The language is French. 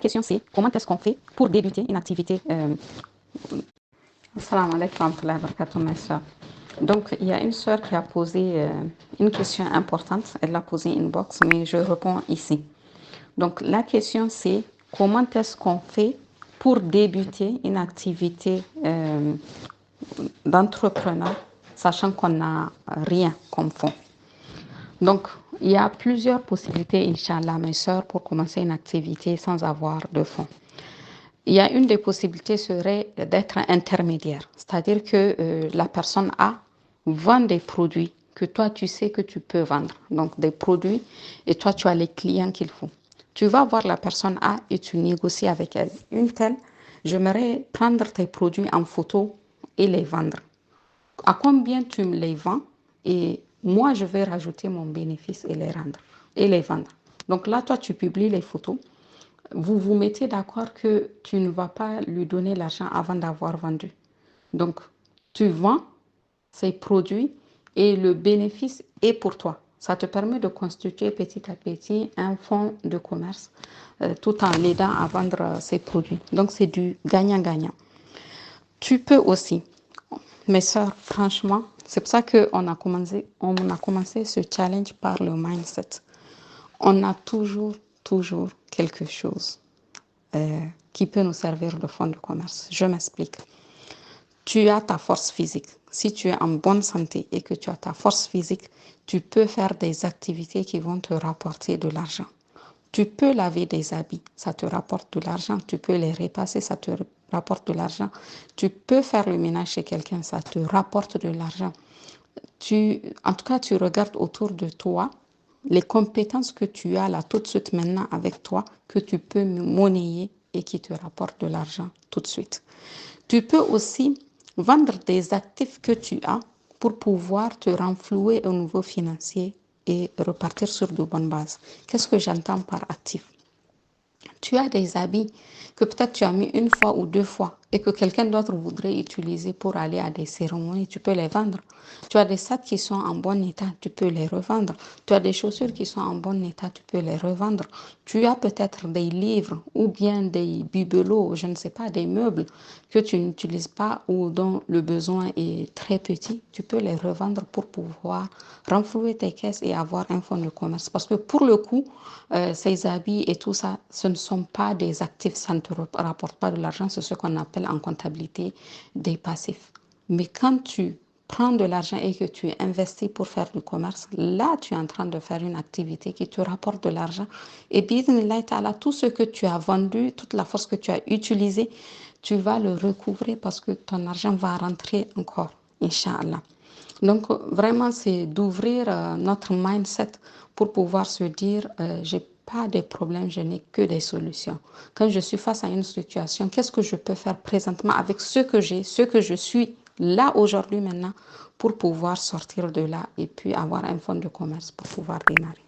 question c'est comment est-ce qu'on fait pour débuter une activité Assalamu alaikum wa rahmatullahi wa barakatuh, mes soeurs. Donc, il y a une soeur qui a posé une question importante. Elle l'a posée inbox, mais je réponds ici. Donc, la question c'est comment est-ce qu'on fait pour débuter une activité d'entrepreneur, sachant qu'on n'a rien comme fonds. Donc, il y a plusieurs possibilités, Inch'Allah, mes soeurs, pour commencer une activité sans avoir de fonds. Il y a une des possibilités serait d'être intermédiaire, c'est-à-dire que la personne A vend des produits que toi tu sais que tu peux vendre, donc des produits, et toi tu as les clients qu'il faut. Tu vas voir la personne A et tu négocies avec elle. Une telle, j'aimerais prendre tes produits en photo et les vendre. À combien tu me les vends et moi je vais rajouter mon bénéfice et les vendre. Donc là, toi tu publies les photos. Vous vous mettez d'accord que tu ne vas pas lui donner l'argent avant d'avoir vendu. Donc, tu vends ces produits et le bénéfice est pour toi. Ça te permet de constituer petit à petit un fonds de commerce tout en l'aidant à vendre ces produits. Donc, c'est du gagnant-gagnant. Tu peux aussi, mes soeurs, franchement, c'est pour ça qu'on a commencé ce challenge par le mindset. On a toujours quelque chose qui peut nous servir de fonds de commerce. Je m'explique. Tu as ta force physique. Si tu es en bonne santé et que tu as ta force physique, tu peux faire des activités qui vont te rapporter de l'argent. Tu peux laver des habits, ça te rapporte de l'argent. Tu peux les repasser, ça te rapporte de l'argent. Tu peux faire le ménage chez quelqu'un, ça te rapporte de l'argent. En tout cas, tu regardes autour de toi les compétences que tu as là tout de suite maintenant avec toi, que tu peux monnayer et qui te rapportent de l'argent tout de suite. Tu peux aussi vendre des actifs que tu as pour pouvoir te renflouer au niveau financier et repartir sur de bonnes bases. Qu'est-ce que j'entends par actif? Tu as des habits que peut-être tu as mis une fois ou deux fois et que quelqu'un d'autre voudrait utiliser pour aller à des cérémonies, tu peux les vendre. Tu as des sacs qui sont en bon état, tu peux les revendre. Tu as des chaussures qui sont en bon état, tu peux les revendre. Tu as peut-être des livres ou bien des bibelots, je ne sais pas, des meubles que tu n'utilises pas ou dont le besoin est très petit, tu peux les revendre pour pouvoir renflouer tes caisses et avoir un fonds de commerce. Parce que pour le coup, ces habits et tout ça, ce ne sont pas des actifs, ça ne te rapporte pas de l'argent, c'est ce qu'on appelle en comptabilité des passifs. Mais quand tu prends de l'argent et que tu investis pour faire du commerce, là, tu es en train de faire une activité qui te rapporte de l'argent. Et bismillah ta'ala, tout ce que tu as vendu, toute la force que tu as utilisée, tu vas le recouvrer parce que ton argent va rentrer encore, Inch'Allah. Donc, vraiment, c'est d'ouvrir notre mindset pour pouvoir se dire, j'ai pas de problème, je n'ai que des solutions. Quand je suis face à une situation, qu'est-ce que je peux faire présentement avec ce que j'ai, ce que je suis là aujourd'hui maintenant pour pouvoir sortir de là et puis avoir un fonds de commerce pour pouvoir démarrer.